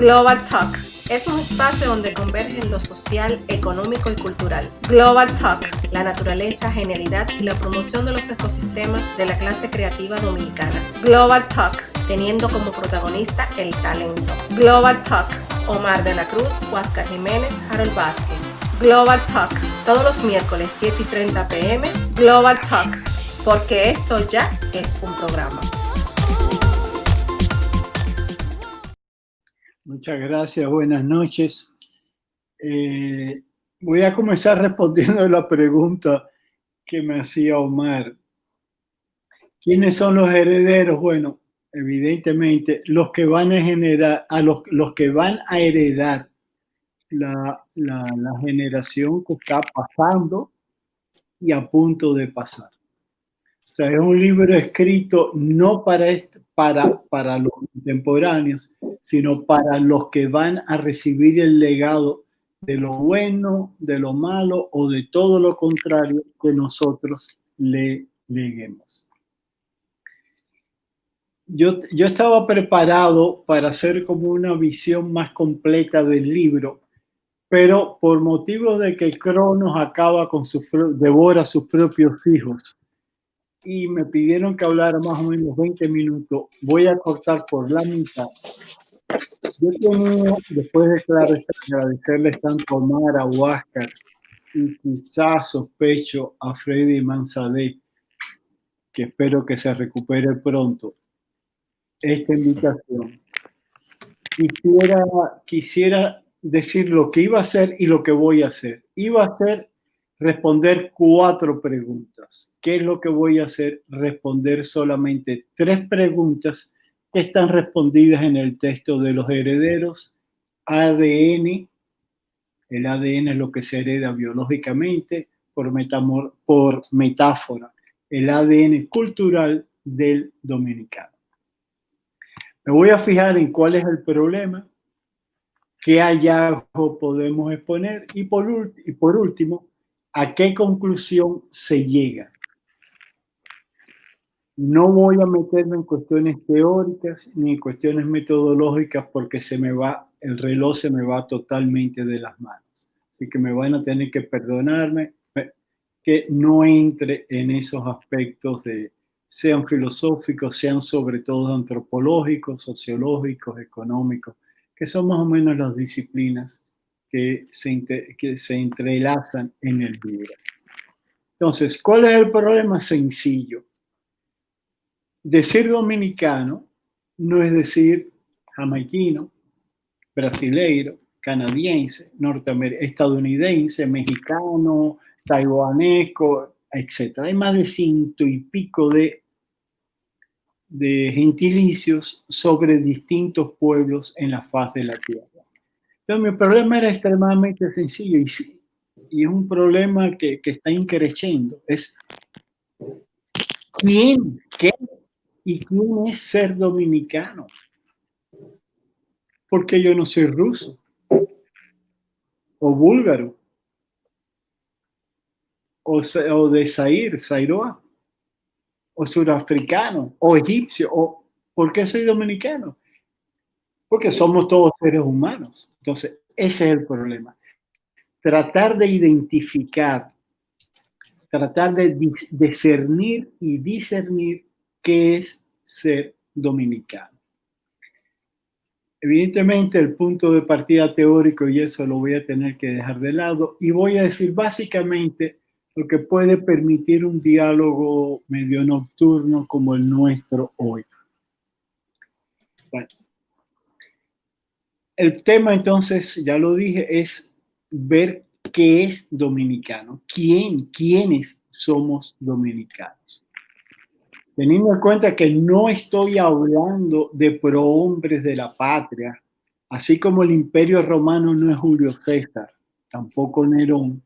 Global Talks es un espacio donde convergen lo social, económico y cultural. Global Talks, la naturaleza, genialidad y la promoción de los ecosistemas de la clase creativa dominicana. Global Talks, teniendo como protagonista el talento. Global Talks, Omar de la Cruz, Huáscar Jiménez, Harold Vázquez. Global Talks, todos los miércoles 7:30 p.m. Global Talks, porque esto ya es un programa. Muchas gracias, buenas noches. Voy a comenzar respondiendo a la pregunta que me hacía Omar. ¿Quiénes son los herederos? Bueno, evidentemente los que van a generar, los que van a heredar la generación que está pasando y a punto de pasar. O sea, es un libro escrito no para los contemporáneos, sino para los que van a recibir el legado de lo bueno, de lo malo o de todo lo contrario que nosotros le leguemos. Yo estaba preparado para hacer como una visión más completa del libro, pero por motivo de que Cronos devora sus propios hijos, y me pidieron que hablara más o menos 20 minutos, voy a cortar por la mitad. Yo tenía, después de agradecerles tanto a Omar, a Huáscar y quizás sospecho a Freddy Manzadeh, que espero que se recupere pronto, esta invitación. Quisiera decir lo que iba a hacer y lo que voy a hacer. Iba a hacer responder 4 preguntas. ¿Qué es lo que voy a hacer? Responder solamente 3 preguntas que están respondidas en el texto de los herederos. ADN, el ADN es lo que se hereda biológicamente, por metáfora, el ADN cultural del dominicano. Me voy a fijar en cuál es el problema, qué hallazgo podemos exponer y por último, ¿a qué conclusión se llega? No voy a meterme en cuestiones teóricas ni en cuestiones metodológicas porque el reloj se me va totalmente de las manos. Así que me van a tener que perdonarme que no entre en esos aspectos sean filosóficos, sean sobre todo antropológicos, sociológicos, económicos, que son más o menos las disciplinas que se entrelazan en el libro. Entonces, ¿cuál es el problema? Sencillo. Decir dominicano no es decir jamaiquino, brasileiro, canadiense, estadounidense, mexicano, taiwanesco, etc. Hay más de 100 y pico de gentilicios sobre distintos pueblos en la faz de la tierra. Entonces, mi problema era extremadamente sencillo y es un problema que está increciendo. Es ¿quién? ¿Qué? ¿Y quién es ser dominicano? Porque yo no soy ruso o búlgaro o de Sairoa o surafricano o egipcio o ¿por qué soy dominicano? Porque somos todos seres humanos. Entonces, ese es el problema. Tratar de identificar, tratar de discernir y discernir qué es ser dominicano. Evidentemente, el punto de partida teórico, y eso lo voy a tener que dejar de lado, y voy a decir básicamente lo que puede permitir un diálogo medio nocturno como el nuestro hoy. Bueno, el tema entonces, ya lo dije, es ver qué es dominicano, quiénes somos dominicanos. Teniendo en cuenta que no estoy hablando de prohombres de la patria, así como el Imperio Romano no es Julio César, tampoco Nerón,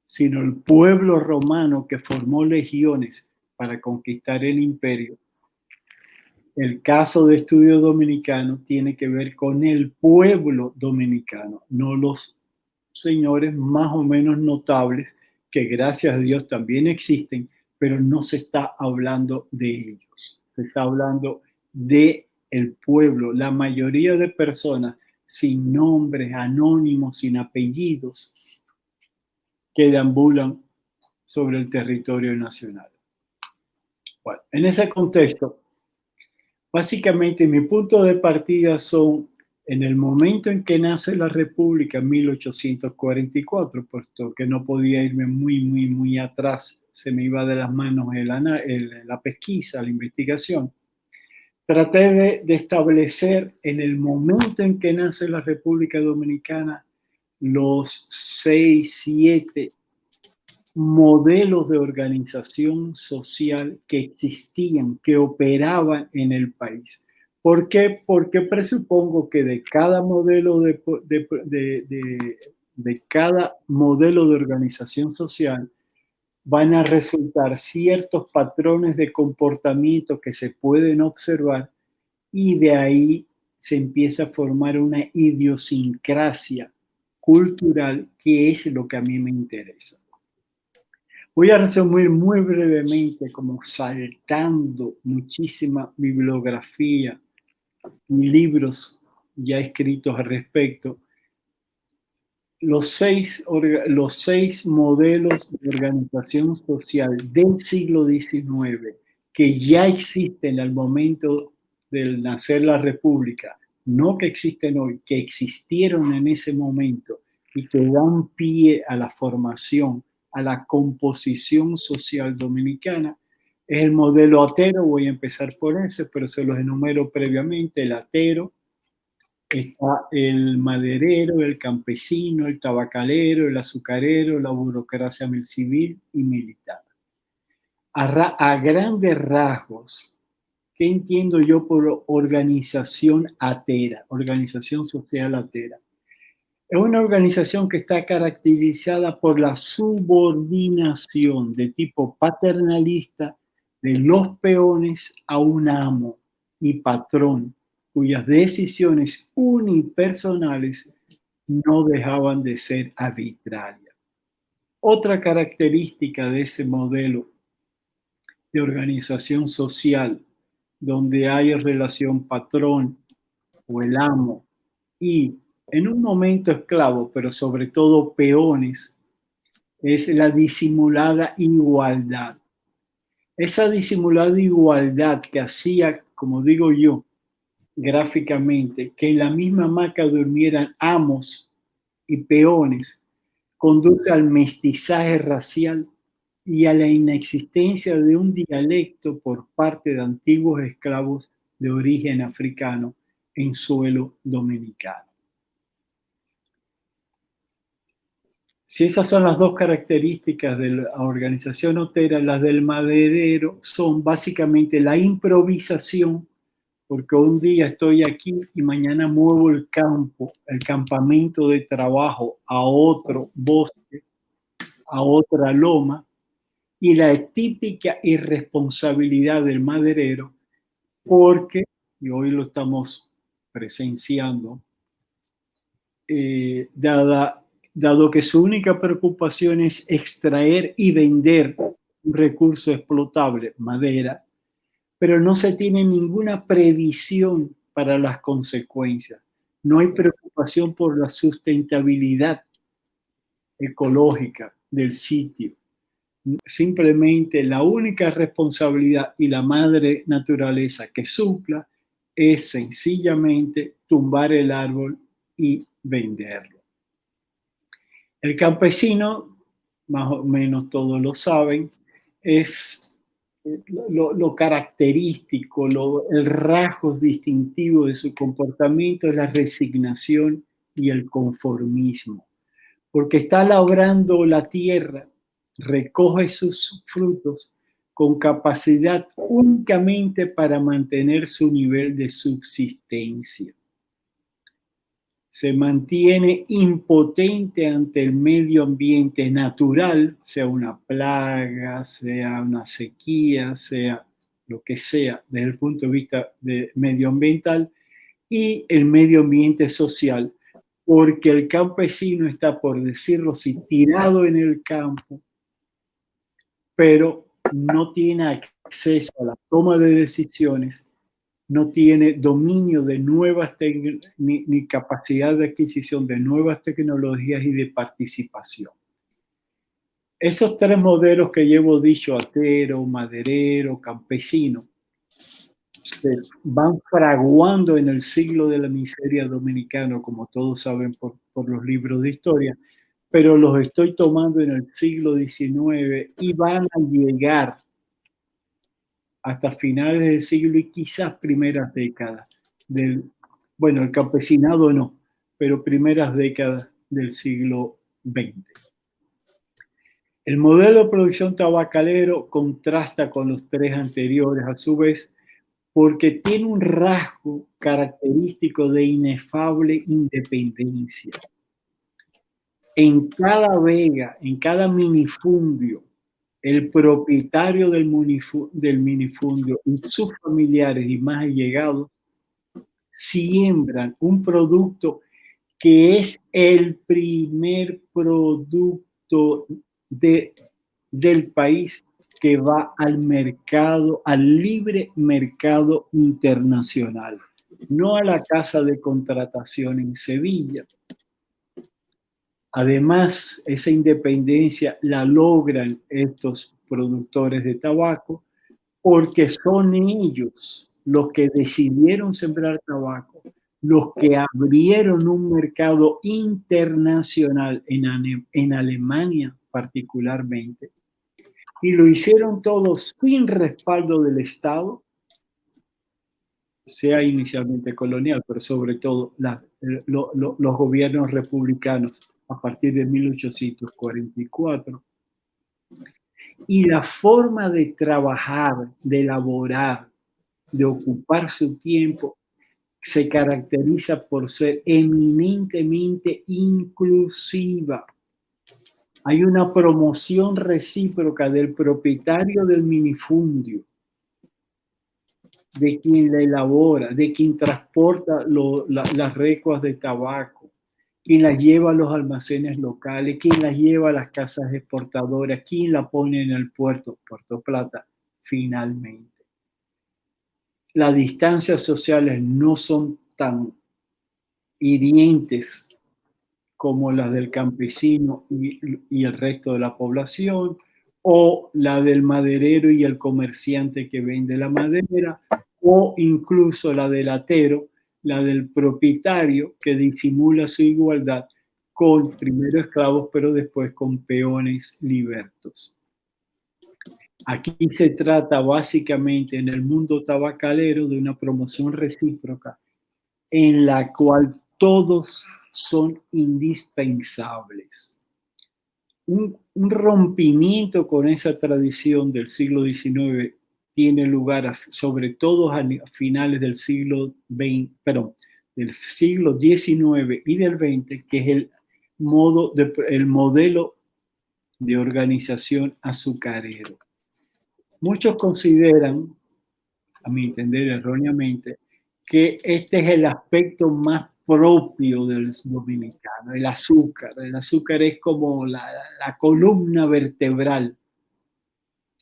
sino el pueblo romano que formó legiones para conquistar el imperio. El caso de estudio dominicano tiene que ver con el pueblo dominicano, no los señores más o menos notables que gracias a Dios también existen, pero no se está hablando de ellos. Se está hablando de el pueblo. La mayoría de personas sin nombres, anónimos, sin apellidos, que deambulan sobre el territorio nacional. Bueno, en ese contexto, básicamente mi punto de partida son en el momento en que nace la República, en 1844, puesto que no podía irme muy atrás, se me iba de las manos la pesquisa, la investigación. Traté de establecer en el momento en que nace la República Dominicana los 6, 7 modelos de organización social que existían, que operaban en el país. ¿Por qué? Porque presupongo que de cada modelo de cada modelo de organización social van a resultar ciertos patrones de comportamiento que se pueden observar y de ahí se empieza a formar una idiosincrasia cultural que es lo que a mí me interesa. Voy a resumir muy brevemente, como saltando muchísima bibliografía y libros ya escritos al respecto, los seis modelos de organización social del siglo XIX que ya existen al momento del nacer la República, no que existen hoy, que existieron en ese momento y que dan pie a la formación, a la composición social dominicana, es el modelo atero. Voy a empezar por ese, pero se los enumero previamente. El atero, está el maderero, el campesino, el tabacalero, el azucarero, la burocracia civil y militar. A grandes rasgos, ¿qué entiendo yo por organización atera, organización social atera? Es una organización que está caracterizada por la subordinación de tipo paternalista de los peones a un amo y patrón, cuyas decisiones unipersonales no dejaban de ser arbitrarias. Otra característica de ese modelo de organización social, donde hay relación patrón o el amo y en un momento esclavo, pero sobre todo peones, es la disimulada igualdad. Esa disimulada igualdad que hacía, como digo yo, gráficamente, que en la misma hamaca durmieran amos y peones, conduce al mestizaje racial y a la inexistencia de un dialecto por parte de antiguos esclavos de origen africano en suelo dominicano. Si esas son las dos características de la organización otera, las del maderero son básicamente la improvisación, porque un día estoy aquí y mañana muevo el campamento de trabajo a otro bosque, a otra loma, y la típica irresponsabilidad del maderero, porque, y hoy lo estamos presenciando, dado que su única preocupación es extraer y vender un recurso explotable, madera, pero no se tiene ninguna previsión para las consecuencias. No hay preocupación por la sustentabilidad ecológica del sitio. Simplemente la única responsabilidad y la madre naturaleza que supla es sencillamente tumbar el árbol y venderlo. El campesino, más o menos todos lo saben, es lo característico, el rasgo distintivo de su comportamiento es la resignación y el conformismo, porque está labrando la tierra, recoge sus frutos con capacidad únicamente para mantener su nivel de subsistencia. Se mantiene impotente ante el medio ambiente natural, sea una plaga, sea una sequía, sea lo que sea desde el punto de vista medioambiental, y el medio ambiente social, porque el campesino está, por decirlo así, tirado en el campo, pero no tiene acceso a la toma de decisiones no tiene dominio de nuevas ni capacidad de adquisición de nuevas tecnologías y de participación. Esos tres modelos que llevo dicho, atero, maderero, campesino, se van fraguando en el siglo de la miseria dominicano, como todos saben por los libros de historia, pero los estoy tomando en el siglo XIX y van a llegar hasta finales del siglo y quizás primeras décadas bueno, el campesinado no, pero primeras décadas del siglo XX. El modelo de producción tabacalero contrasta con los tres anteriores, a su vez, porque tiene un rasgo característico de inefable independencia. En cada vega, en cada minifundio, el propietario del minifundio y sus familiares y más allegados siembran un producto que es el primer producto del país que va al mercado, al libre mercado internacional, no a la casa de contratación en Sevilla. Además, esa independencia la logran estos productores de tabaco porque son ellos los que decidieron sembrar tabaco, los que abrieron un mercado internacional en Alemania particularmente, y lo hicieron todo sin respaldo del Estado, sea inicialmente colonial, pero sobre todo los gobiernos republicanos a partir de 1844. Y la forma de trabajar, de elaborar, de ocupar su tiempo, se caracteriza por ser eminentemente inclusiva. Hay una promoción recíproca del propietario del minifundio, de quien la elabora, de quien transporta las recuas de tabaco, quien las lleva a los almacenes locales, quien las lleva a las casas exportadoras, quien la pone en el puerto, Puerto Plata, finalmente. Las distancias sociales no son tan hirientes como las del campesino y el resto de la población, o la del maderero y el comerciante que vende la madera, o incluso la del atero, la del propietario que disimula su igualdad con primero esclavos, pero después con peones libertos. Aquí se trata básicamente en el mundo tabacalero de una promoción recíproca en la cual todos son indispensables. Un rompimiento con esa tradición del siglo XIX tiene lugar sobre todo a finales del siglo XIX y del XX, que es el modelo de organización azucarero. Muchos consideran, a mi entender erróneamente, que este es el aspecto más propio del dominicano, el azúcar. El azúcar es como la columna vertebral,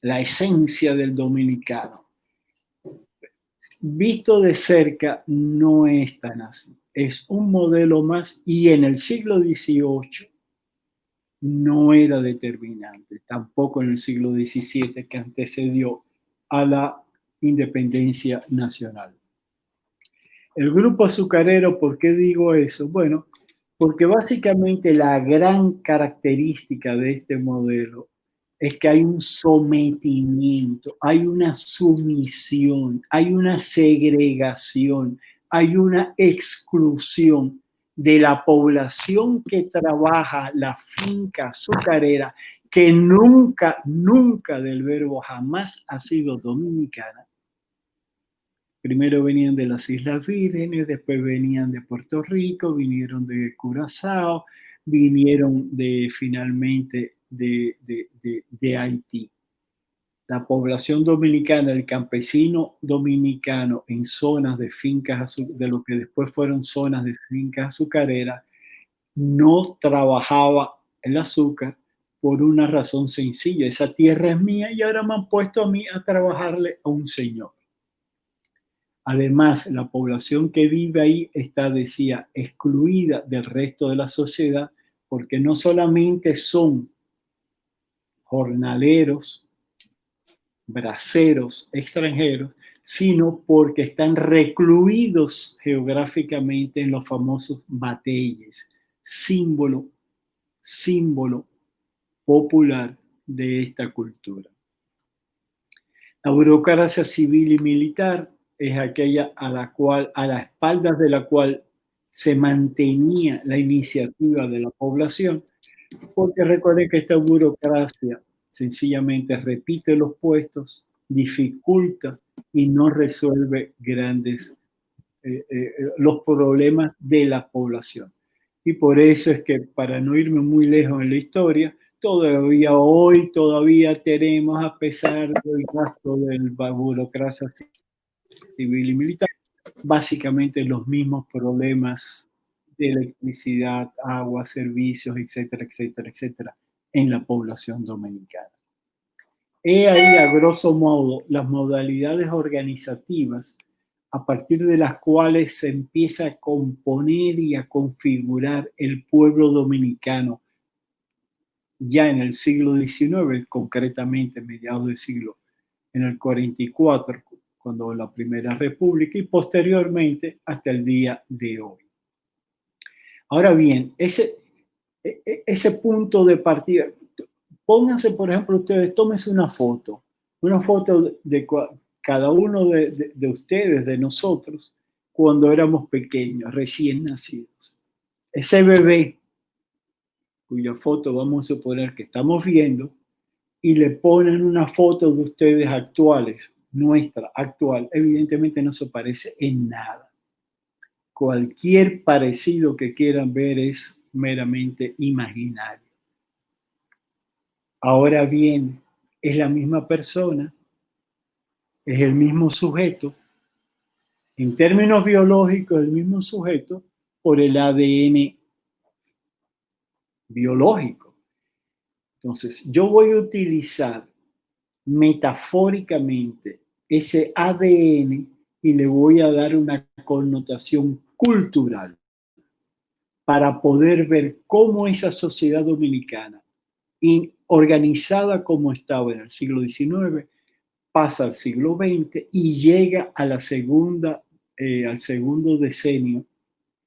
la esencia del dominicano. Visto de cerca no es tan así. Es un modelo más y en el siglo XVIII no era determinante, tampoco en el siglo XVII que antecedió a la independencia nacional. El grupo azucarero, ¿por qué digo eso? Bueno, porque básicamente la gran característica de este modelo es que hay un sometimiento, hay una sumisión, hay una segregación, hay una exclusión de la población que trabaja la finca azucarera, que nunca del verbo jamás ha sido dominicana. Primero venían de las Islas Vírgenes, después venían de Puerto Rico, vinieron de Curazao, vinieron finalmente de Haití. La población dominicana, el campesino dominicano en zonas de fincas, de lo que después fueron zonas de fincas azucareras, no trabajaba el azúcar por una razón sencilla. Esa tierra es mía y ahora me han puesto a mí a trabajarle a un señor. Además, la población que vive ahí está, decía, excluida del resto de la sociedad porque no solamente son jornaleros, braceros, extranjeros, sino porque están recluidos geográficamente en los famosos batalles, símbolo popular de esta cultura. La burocracia civil y militar es aquella a las espaldas de la cual se mantenía la iniciativa de la población, porque recuerden que esta burocracia sencillamente repite los puestos, dificulta y no resuelve los problemas de la población. Y por eso es que, para no irme muy lejos en la historia, todavía tenemos, a pesar del gasto de la burocracia civil y militar, básicamente los mismos problemas de electricidad, agua, servicios, etcétera, etcétera, etcétera, en la población dominicana. He ahí, a grosso modo, las modalidades organizativas a partir de las cuales se empieza a componer y a configurar el pueblo dominicano ya en el siglo XIX, concretamente mediados del siglo, en el 44, cuando la Primera República, y posteriormente hasta el día de hoy. Ahora bien, ese punto de partida, pónganse, por ejemplo, ustedes, tómense una foto de cada uno de ustedes, de nosotros, cuando éramos pequeños, recién nacidos. Ese bebé, cuya foto vamos a suponer que estamos viendo, y le ponen una foto de ustedes actuales, nuestra actual, evidentemente no se parece en nada. Cualquier parecido que quieran ver es meramente imaginario. Ahora bien, es la misma persona, es el mismo sujeto, en términos biológicos, el mismo sujeto por el ADN biológico. Entonces, yo voy a utilizar metafóricamente ese ADN y le voy a dar una connotación cultural para poder ver cómo esa sociedad dominicana, organizada como estaba en el siglo XIX, pasa al siglo XX y llega a la al segundo decenio,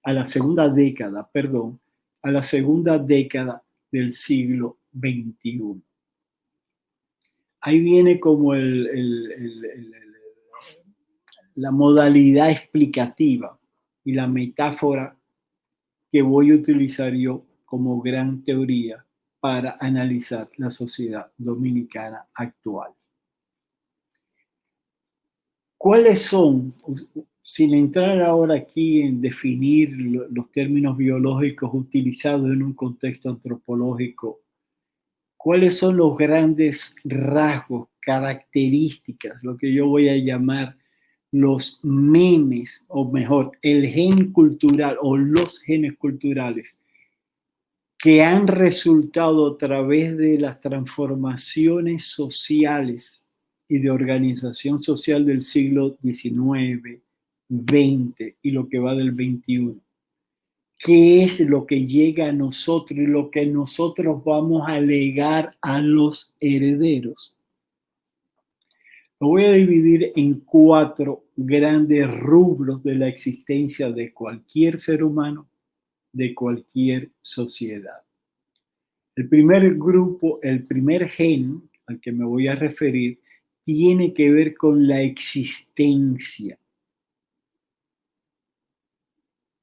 a la segunda década, perdón, a la segunda década del siglo XXI. Ahí viene como la modalidad explicativa y la metáfora que voy a utilizar yo como gran teoría para analizar la sociedad dominicana actual. ¿Cuáles son, sin entrar ahora aquí en definir los términos biológicos utilizados en un contexto antropológico, cuáles son los grandes rasgos, características, lo que yo voy a llamar los memes, o mejor, el gen cultural o los genes culturales que han resultado a través de las transformaciones sociales y de organización social del siglo XIX, XX y lo que va del XXI? ¿Qué es lo que llega a nosotros y lo que nosotros vamos a legar a los herederos? Lo voy a dividir en 4 grandes rubros de la existencia de cualquier ser humano, de cualquier sociedad. El primer grupo, el primer gen al que me voy a referir, tiene que ver con la existencia.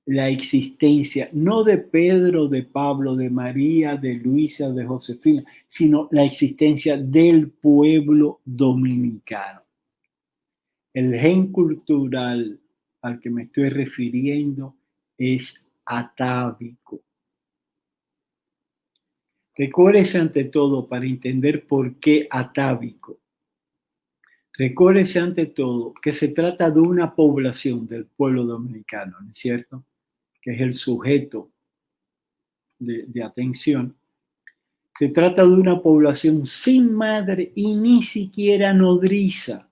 La existencia, no de Pedro, de Pablo, de María, de Luisa, de Josefina, sino la existencia del pueblo dominicano. El gen cultural al que me estoy refiriendo es atávico. Recuérdese ante todo, para entender por qué atávico, recuérdese ante todo que se trata de una población del pueblo dominicano, ¿no es cierto?, que es el sujeto de atención. Se trata de una población sin madre y ni siquiera nodriza,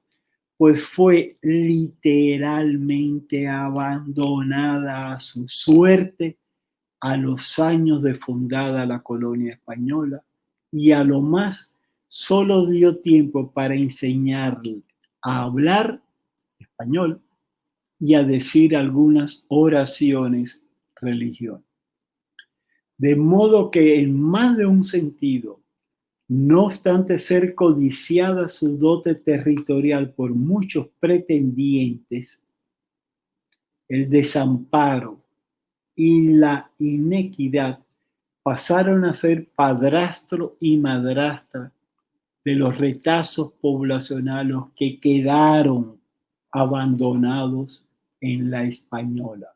pues fue literalmente abandonada a su suerte a los años de fundada la colonia española, y a lo más solo dio tiempo para enseñarle a hablar español y a decir algunas oraciones religiosas. De modo que en más de un sentido, no obstante ser codiciada su dote territorial por muchos pretendientes, el desamparo y la inequidad pasaron a ser padrastro y madrastra de los retazos poblacionales que quedaron abandonados en la española.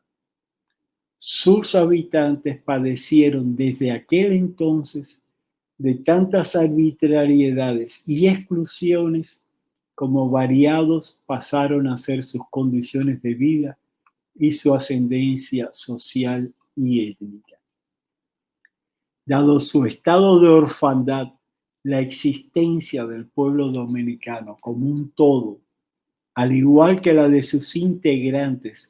Sus habitantes padecieron desde aquel entonces de tantas arbitrariedades y exclusiones como variados pasaron a ser sus condiciones de vida y su ascendencia social y étnica. Dado su estado de orfandad, la existencia del pueblo dominicano como un todo, al igual que la de sus integrantes,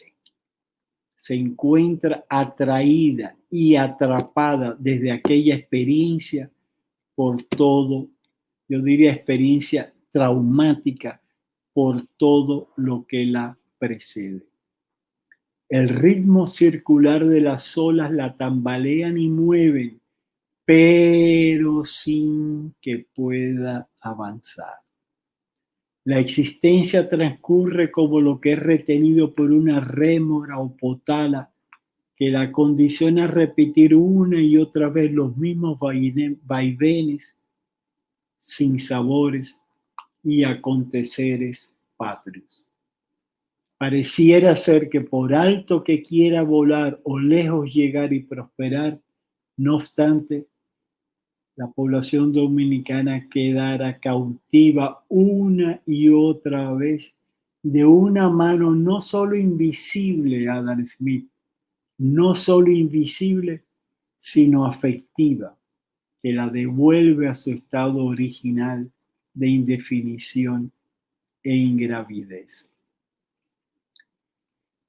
se encuentra atraída y atrapada desde aquella experiencia por todo, yo diría experiencia traumática, por todo lo que la precede. El ritmo circular de las olas la tambalean y mueven, pero sin que pueda avanzar. La existencia transcurre como lo que es retenido por una rémora o potala que la condiciona a repetir una y otra vez los mismos vaivenes, sinsabores y aconteceres patrios. Pareciera ser que por alto que quiera volar o lejos llegar y prosperar, no obstante, la población dominicana quedara cautiva una y otra vez de una mano no solo invisible, Adam Smith, no solo invisible, sino afectiva, que la devuelve a su estado original de indefinición e ingravidez.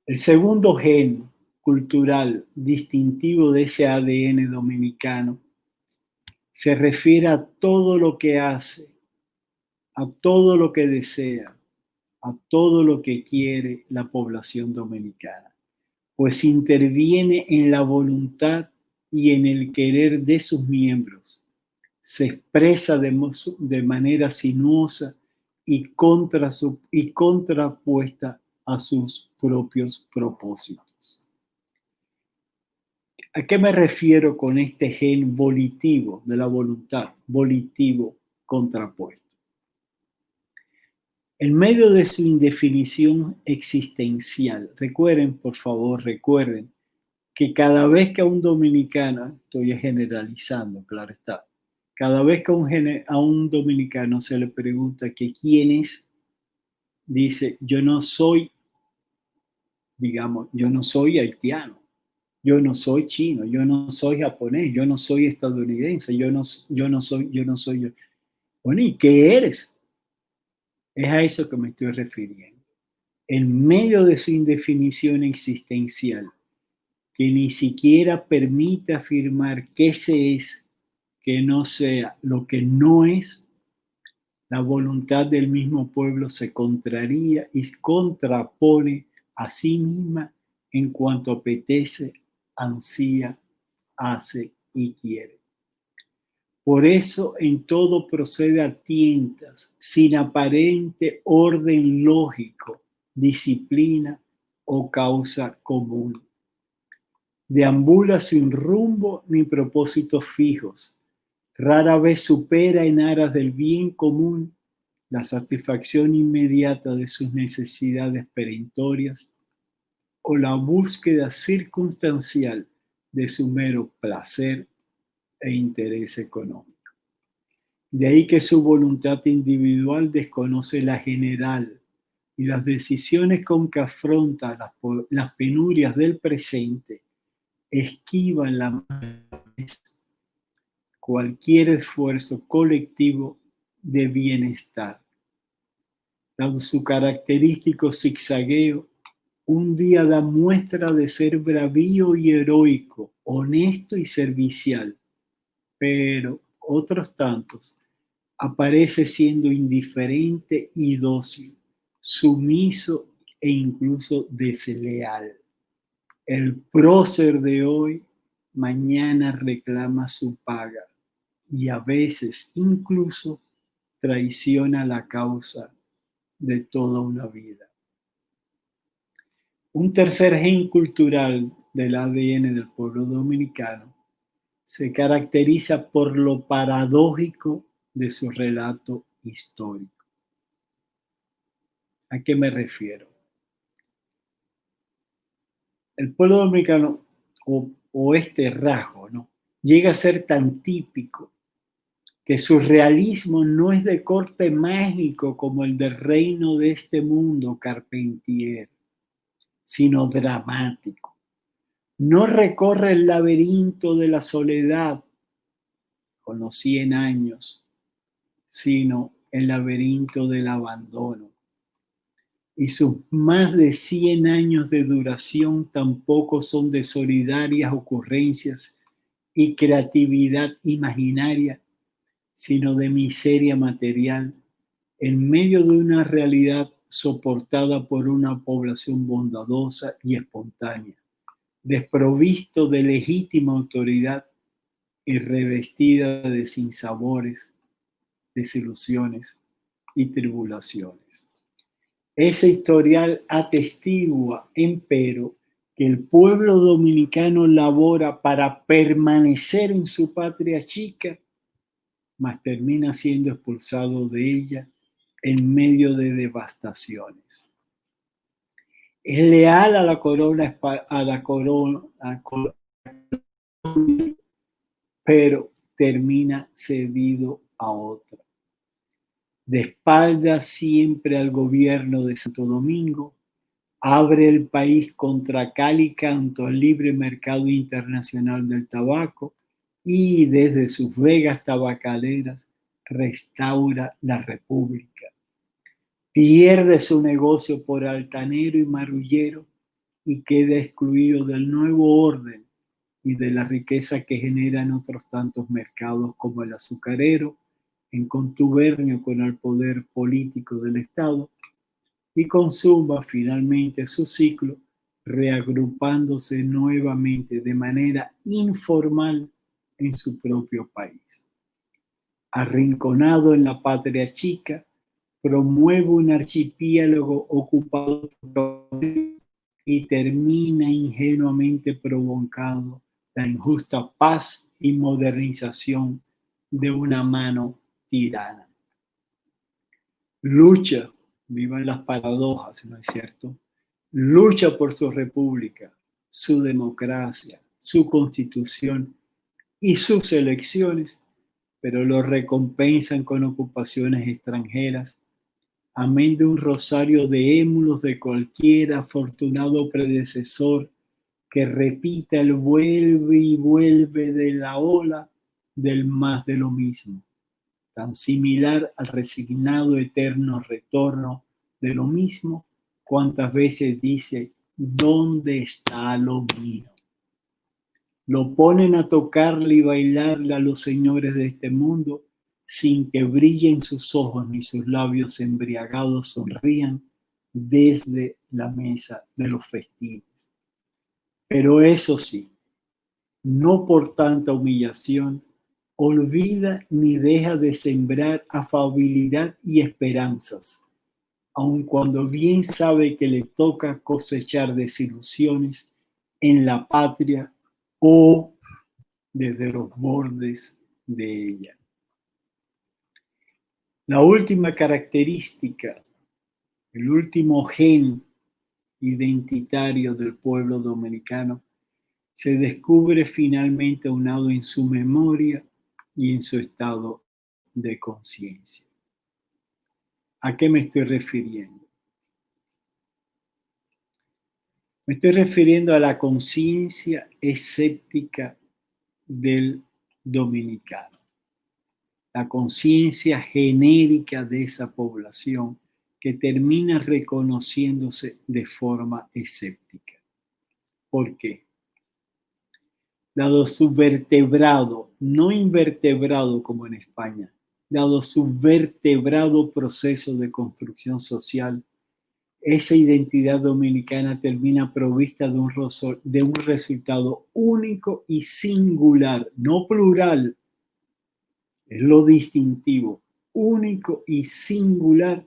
El segundo gen cultural distintivo de ese ADN dominicano se refiere a todo lo que hace, a todo lo que desea, a todo lo que quiere la población dominicana, pues interviene en la voluntad y en el querer de sus miembros, se expresa de manera sinuosa y contrapuesta a sus propios propósitos. ¿A qué me refiero con este gen volitivo de la voluntad? Volitivo contrapuesto. En medio de su indefinición existencial, recuerden, por favor, recuerden que cada vez que a un dominicano, estoy generalizando, claro está, cada vez que a un dominicano se le pregunta que quién es, dice, yo no soy, digamos, yo no soy haitiano, yo no soy chino, yo no soy japonés, yo no soy estadounidense, yo no soy. Bueno, ¿y qué eres? Es a eso que me estoy refiriendo. En medio de su indefinición existencial, que ni siquiera permite afirmar qué se es, que no sea lo que no es, la voluntad del mismo pueblo se contraría y contrapone a sí misma en cuanto apetece, ansía, hace y quiere. Por eso en todo procede a tientas, sin aparente orden lógico, disciplina o causa común. Deambula sin rumbo ni propósitos fijos. Rara vez supera en aras del bien común la satisfacción inmediata de sus necesidades perentorias o la búsqueda circunstancial de su mero placer e interés económico. De ahí que su voluntad individual desconoce la general y las decisiones con que afronta las penurias del presente esquivan la cualquier esfuerzo colectivo de bienestar. Dado su característico zigzagueo, un día da muestra de ser bravío y heroico, honesto y servicial, pero otros tantos aparece siendo indiferente y dócil, sumiso e incluso desleal. El prócer de hoy, mañana reclama su paga y a veces incluso traiciona la causa de toda una vida. Un tercer gen cultural del ADN del pueblo dominicano se caracteriza por lo paradójico de su relato histórico. ¿A qué me refiero? El pueblo dominicano, o este rasgo, ¿no?, llega a ser tan típico que su realismo no es de corte mágico como el del reino de este mundo Carpentier, sino dramático. No recorre el laberinto de la soledad con los 100 años, sino el laberinto del abandono. Y sus más de 100 años de duración tampoco son de solidarias ocurrencias y creatividad imaginaria, sino de miseria material en medio de una realidad soportada por una población bondadosa y espontánea, desprovisto de legítima autoridad y revestida de sinsabores, desilusiones y tribulaciones. Ese historial atestigua, empero, que el pueblo dominicano labora para permanecer en su patria chica, mas termina siendo expulsado de ella en medio de devastaciones. Es leal a la corona, pero termina cedido a otra. De espaldas siempre al gobierno de Santo Domingo, abre el país contra cal y canto al libre mercado internacional del tabaco y desde sus vegas tabacaleras restaura la república. Pierde su negocio por altanero y marullero y queda excluido del nuevo orden y de la riqueza que generan otros tantos mercados como el azucarero, en contubernio con el poder político del Estado, y consuma finalmente su ciclo reagrupándose nuevamente de manera informal en su propio país. Arrinconado en la patria chica, promueve un archipiélago ocupado por y termina ingenuamente provocando la injusta paz y modernización de una mano tirana. Lucha, vivan las paradojas, ¿no es cierto? Lucha por su república, su democracia, su constitución y sus elecciones, pero lo recompensan con ocupaciones extranjeras, amén de un rosario de émulos de cualquier afortunado predecesor que repita el vuelve y vuelve de la ola del más de lo mismo, tan similar al resignado eterno retorno de lo mismo, cuantas veces dice, ¿dónde está lo mío? Lo ponen a tocarle y bailarle a los señores de este mundo sin que brillen sus ojos ni sus labios embriagados sonrían desde la mesa de los festines. Pero eso sí, no por tanta humillación, olvida ni deja de sembrar afabilidad y esperanzas, aun cuando bien sabe que le toca cosechar desilusiones en la patria o desde los bordes de ella. La última característica, el último gen identitario del pueblo dominicano, se descubre finalmente aunado en su memoria y en su estado de conciencia. ¿A qué me estoy refiriendo? Me estoy refiriendo a la conciencia escéptica del dominicano, la conciencia genérica de esa población que termina reconociéndose de forma escéptica. ¿Por qué? Dado su vertebrado, no invertebrado como en España, dado su vertebrado proceso de construcción social, esa identidad dominicana termina provista de un resultado único y singular, no plural, es lo distintivo, único y singular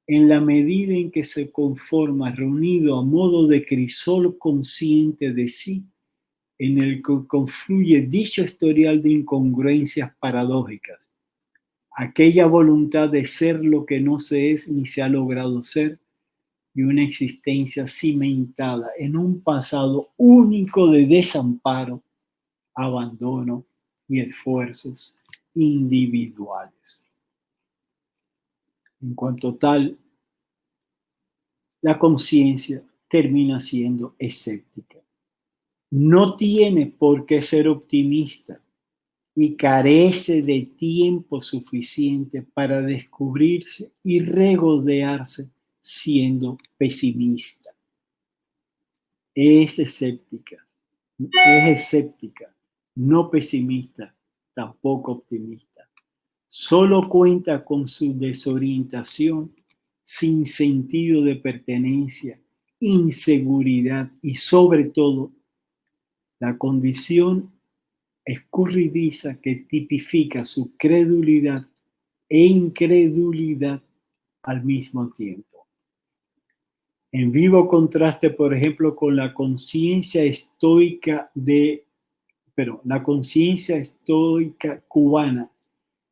en la medida en que se conforma reunido a modo de crisol consciente de sí, en el que confluye dicho historial de incongruencias paradójicas, aquella voluntad de ser lo que no se es ni se ha logrado ser, y una existencia cimentada en un pasado único de desamparo, abandono y esfuerzos individuales. En cuanto tal, la conciencia termina siendo escéptica. No tiene por qué ser optimista y carece de tiempo suficiente para descubrirse y regodearse siendo pesimista. Es escéptica, no pesimista, tampoco optimista. Solo cuenta con su desorientación, sin sentido de pertenencia, inseguridad y sobre todo la condición escurridiza que tipifica su credulidad e incredulidad al mismo tiempo. En vivo contraste, por ejemplo, con la conciencia estoica cubana,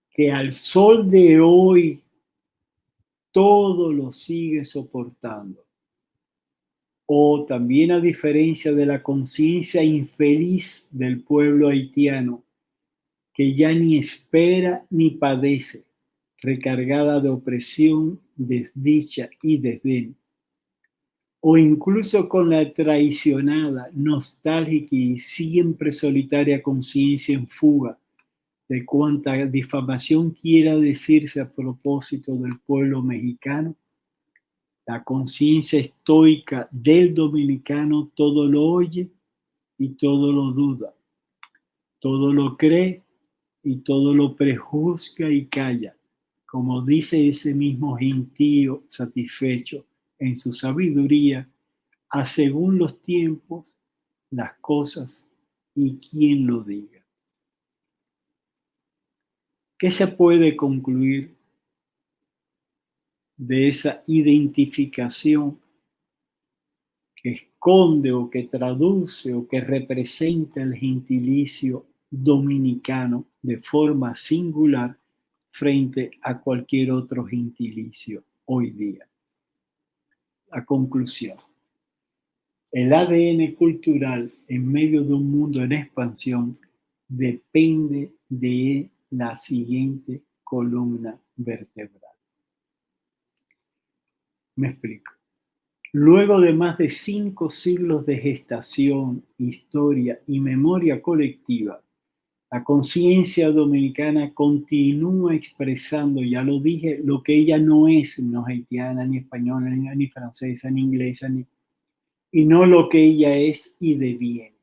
que al sol de hoy todo lo sigue soportando. O también, a diferencia de la conciencia infeliz del pueblo haitiano, que ya ni espera ni padece, recargada de opresión, desdicha y desdén. O incluso con la traicionada, nostálgica y siempre solitaria conciencia en fuga de cuanta difamación quiera decirse a propósito del pueblo mexicano, la conciencia estoica del dominicano todo lo oye y todo lo duda, todo lo cree y todo lo prejuzga y calla, como dice ese mismo gentío satisfecho en su sabiduría, a según los tiempos, las cosas y quien lo diga. ¿Qué se puede concluir de esa identificación que esconde o que traduce o que representa el gentilicio dominicano de forma singular frente a cualquier otro gentilicio hoy día? La conclusión: el ADN cultural en medio de un mundo en expansión depende de la siguiente columna vertebral. Me explico. Luego de más de 5 siglos de gestación, historia y memoria colectiva, la conciencia dominicana continúa expresando, ya lo dije, lo que ella no es, no haitiana, ni española, ni francesa, ni inglesa, y no lo que ella es y deviene.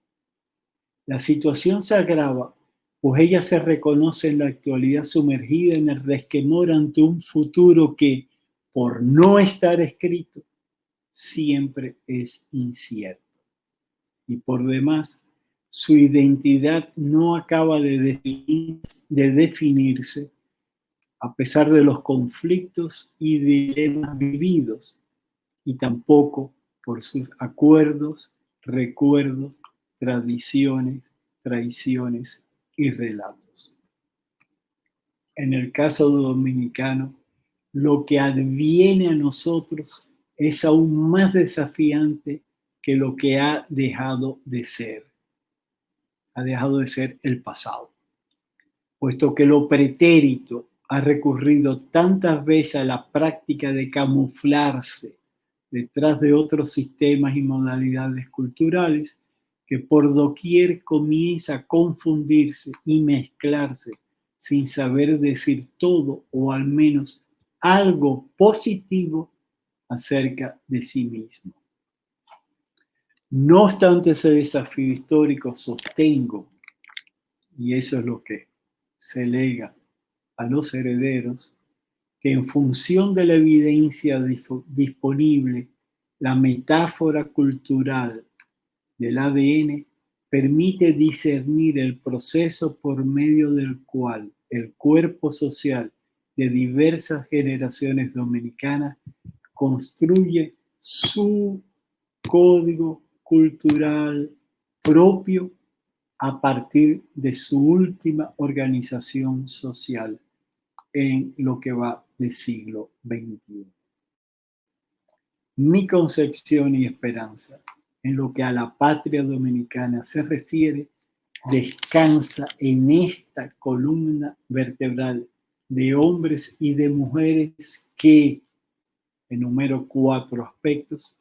La situación se agrava, pues ella se reconoce en la actualidad sumergida en el resquemor ante un futuro que, por no estar escrito, siempre es incierto. Y por demás, su identidad no acaba de definirse a pesar de los conflictos y dilemas vividos, y tampoco por sus acuerdos, recuerdos, tradiciones, traiciones y relatos. En el caso dominicano, lo que adviene a nosotros es aún más desafiante que lo que ha dejado de ser. Ha dejado de ser el pasado, puesto que lo pretérito ha recurrido tantas veces a la práctica de camuflarse detrás de otros sistemas y modalidades culturales, que por doquier comienza a confundirse y mezclarse sin saber decir todo o al menos algo positivo acerca de sí mismo. No obstante ese desafío histórico, sostengo, y eso es lo que se lega a los herederos, que en función de la evidencia disponible, la metáfora cultural del ADN permite discernir el proceso por medio del cual el cuerpo social de diversas generaciones dominicanas construye su código cultural propio a partir de su última organización social en lo que va del siglo XXI. Mi concepción y esperanza en lo que a la patria dominicana se refiere descansa en esta columna vertebral de hombres y de mujeres que, enumero 4 aspectos,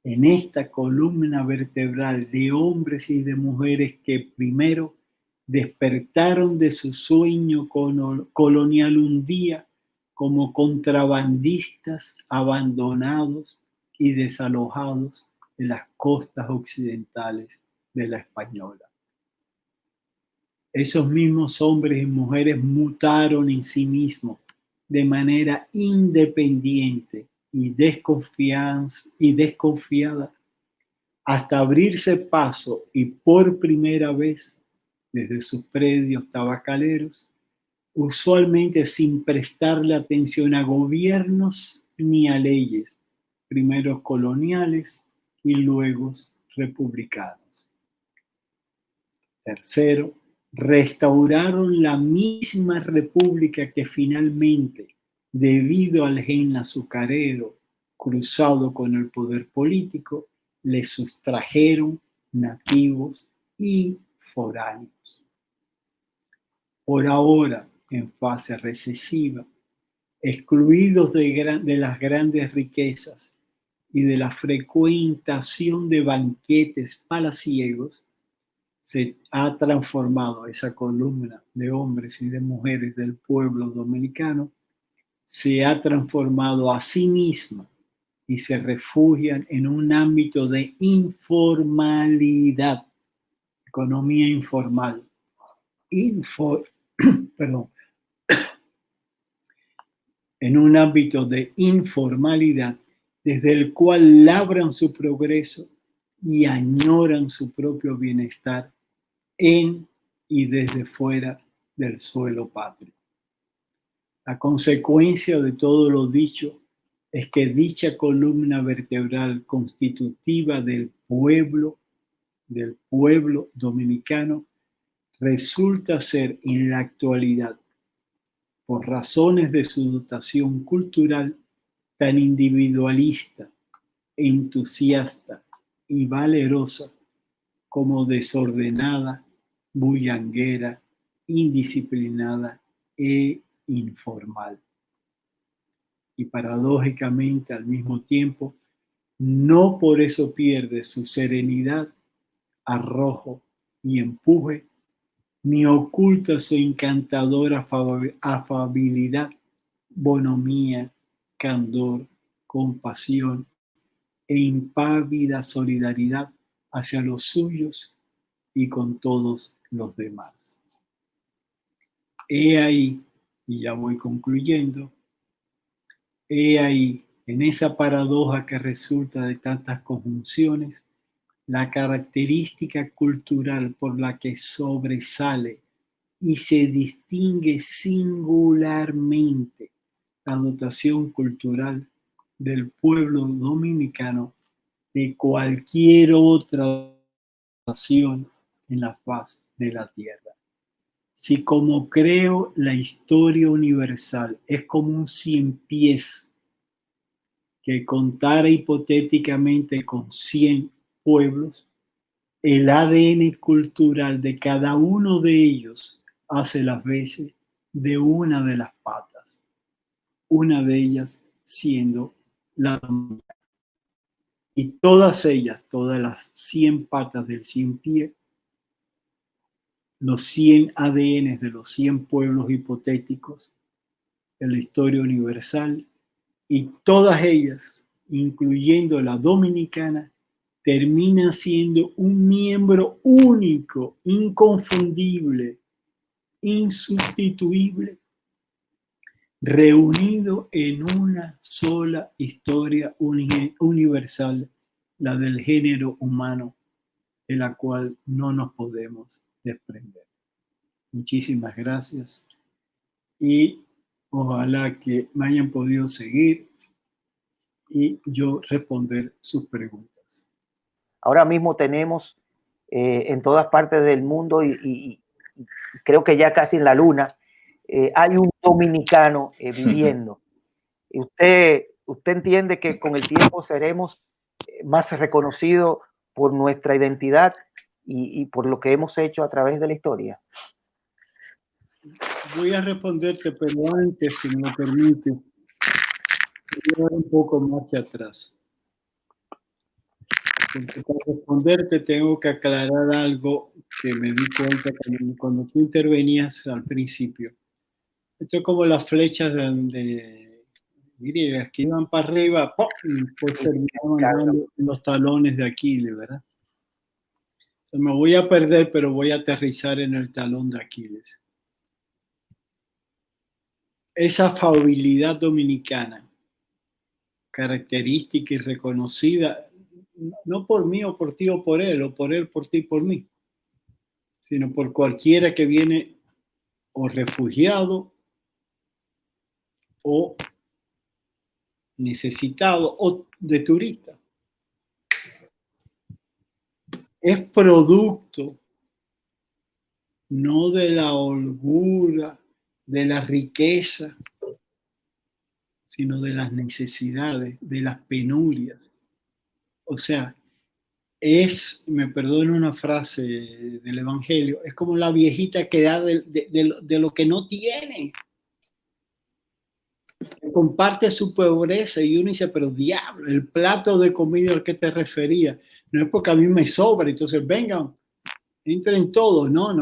en esta columna vertebral de hombres y de mujeres que primero despertaron de su sueño colonial un día como contrabandistas abandonados y desalojados en las costas occidentales de la Española. Esos mismos hombres y mujeres mutaron en sí mismos de manera independiente y desconfiada hasta abrirse paso y por primera vez desde sus predios tabacaleros, usualmente sin prestarle atención a gobiernos ni a leyes, primero coloniales y luego republicanos. Tercero, restauraron la misma república que finalmente, debido al gen azucarero cruzado con el poder político, le sustrajeron nativos y foráneos. Por ahora, en fase recesiva, excluidos de las grandes riquezas y de la frecuentación de banquetes palaciegos, se ha transformado esa columna de hombres y de mujeres del pueblo dominicano, se ha transformado a sí misma y se refugian en un ámbito de informalidad, economía informal, en un ámbito de informalidad desde el cual labran su progreso y añoran su propio bienestar en y desde fuera del suelo patrio. La consecuencia de todo lo dicho es que dicha columna vertebral constitutiva del pueblo dominicano resulta ser en la actualidad, por razones de su dotación cultural tan individualista, entusiasta y valerosa, como desordenada, bullanguera, indisciplinada e informal. Y paradójicamente al mismo tiempo, no por eso pierde su serenidad, arrojo y empuje, ni oculta su encantadora afabilidad, bonomía, candor, compasión e impávida solidaridad hacia los suyos y con todos los demás. He ahí, y ya voy concluyendo, he ahí, en esa paradoja que resulta de tantas conjunciones, la característica cultural por la que sobresale y se distingue singularmente la dotación cultural del pueblo dominicano de cualquier otra nación en la faz de la tierra. Si como creo la historia universal es como un 100 pies que contara hipotéticamente con 100 pueblos, el ADN cultural de cada uno de ellos hace las veces de una de las patas, una de ellas siendo la dominicana. Y todas ellas, todas las 100 patas del 100 pie, los 100 ADN de los 100 pueblos hipotéticos de la historia universal y todas ellas, incluyendo la dominicana, terminan siendo un miembro único, inconfundible, insustituible, reunido en una sola historia universal, la del género humano, de la cual no nos podemos desprender. Muchísimas gracias y ojalá que me hayan podido seguir y yo responder sus preguntas. Ahora mismo tenemos en todas partes del mundo y creo que ya casi en la luna, hay un dominicano viviendo. Y usted entiende que con el tiempo seremos más reconocidos por nuestra identidad y por lo que hemos hecho a través de la historia. Voy a responderte, pero antes, si me permite, voy a dar un poco más hacia atrás. Porque para responderte tengo que aclarar algo que me di cuenta cuando tú intervenías al principio. Esto es como las flechas de griegas que iban para arriba, ¡pum! Y después terminaban dando los talones de Aquiles, ¿verdad? Entonces me voy a perder, pero voy a aterrizar en el talón de Aquiles. Esa afabilidad dominicana, característica y reconocida, no por mí o por ti o por él por ti y por mí, sino por cualquiera que viene o refugiado o necesitado o de turista. Es producto no de la holgura, de la riqueza, sino de las necesidades, de las penurias. O sea, me perdono una frase del Evangelio, es como la viejita que da de lo que no tiene. Comparte su pobreza y uno dice, pero diablo, el plato de comida al que te refería, no es porque a mí me sobra, entonces vengan, entren todos. No.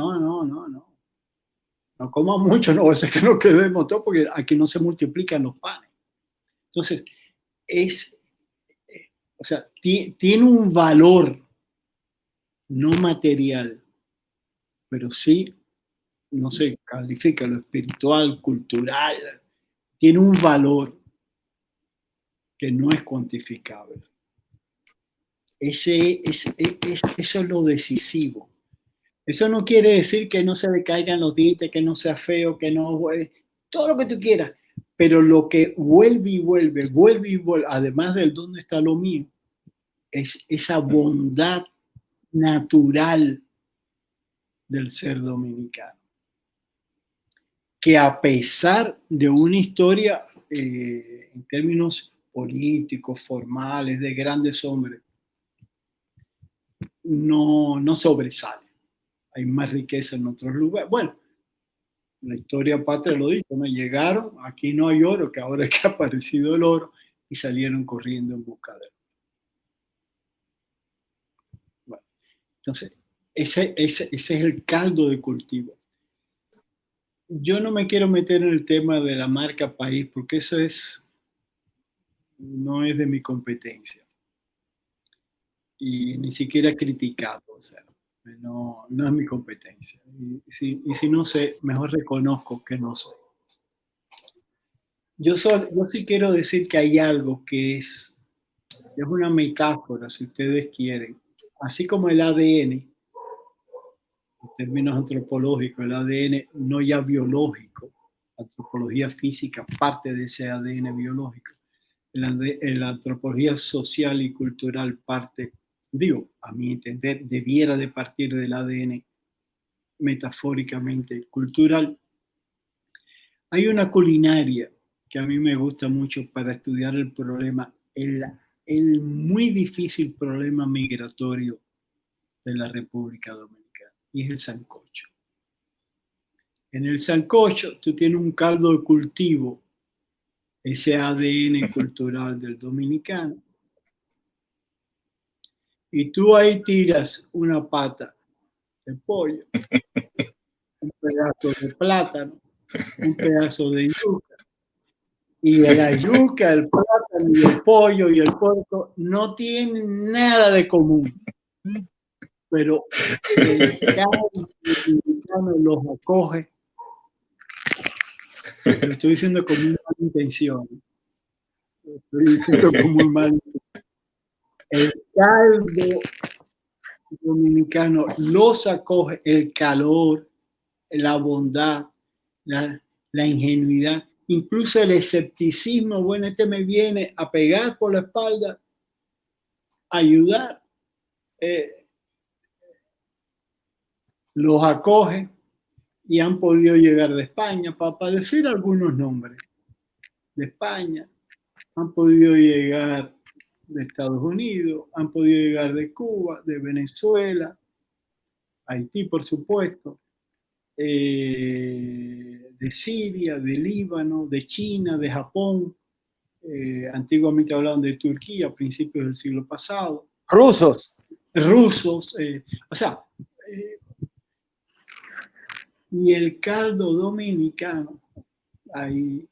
No coman mucho, no, es que no quedemos todos porque aquí no se multiplican los panes. Entonces, o sea, tiene un valor no material, pero sí, no sé, califica lo espiritual, cultural, tiene un valor que no es cuantificable. Eso es lo decisivo. Eso no quiere decir que no se le caigan los dientes, que no sea feo, que no, todo lo que tú quieras, pero lo que vuelve y vuelve, además del dónde está lo mío, es esa bondad natural del ser dominicano, que a pesar de una historia en términos políticos, formales, de grandes hombres, no sobresale. Hay más riqueza en otros lugares. Bueno, la historia patria lo dice, ¿no? Llegaron, aquí no hay oro, que ahora es que ha aparecido el oro, y salieron corriendo en busca de él. Bueno, entonces, ese es el caldo de cultivo. Yo no me quiero meter en el tema de la marca país, porque eso no es de mi competencia. Y ni siquiera criticado, o sea, no es mi competencia. Y si no sé, mejor reconozco que no sé. Yo sí quiero decir que hay algo que es una metáfora, si ustedes quieren. Así como el ADN, en términos antropológicos, el ADN no ya biológico, antropología física parte de ese ADN biológico. La antropología social y cultural parte, a mi entender, debiera de partir del ADN metafóricamente cultural. Hay una culinaria que a mí me gusta mucho para estudiar el problema, el muy difícil problema migratorio de la República Dominicana, y es el sancocho. En el sancocho tú tienes un caldo de cultivo, ese ADN cultural del dominicano, y tú ahí tiras una pata de pollo, un pedazo de plátano, un pedazo de yuca, Y la yuca, el plátano, y el pollo y el puerco no tienen nada de común. Pero el caldo dominicano los acoge. Lo estoy diciendo con muy mala intención. Lo estoy diciendo con muy mala intención. El caldo dominicano los acoge, el calor, la bondad, la ingenuidad, incluso el escepticismo. Bueno, este me viene a pegar por la espalda, a ayudar. Los acoge y han podido llegar de España, para decir algunos nombres, de España, han podido llegar de Estados Unidos, han podido llegar de Cuba, de Venezuela, Haití, por supuesto, de Siria, de Líbano, de China, de Japón. Antiguamente hablaban de Turquía a principios del siglo pasado. Rusos. O sea, y el caldo dominicano ahí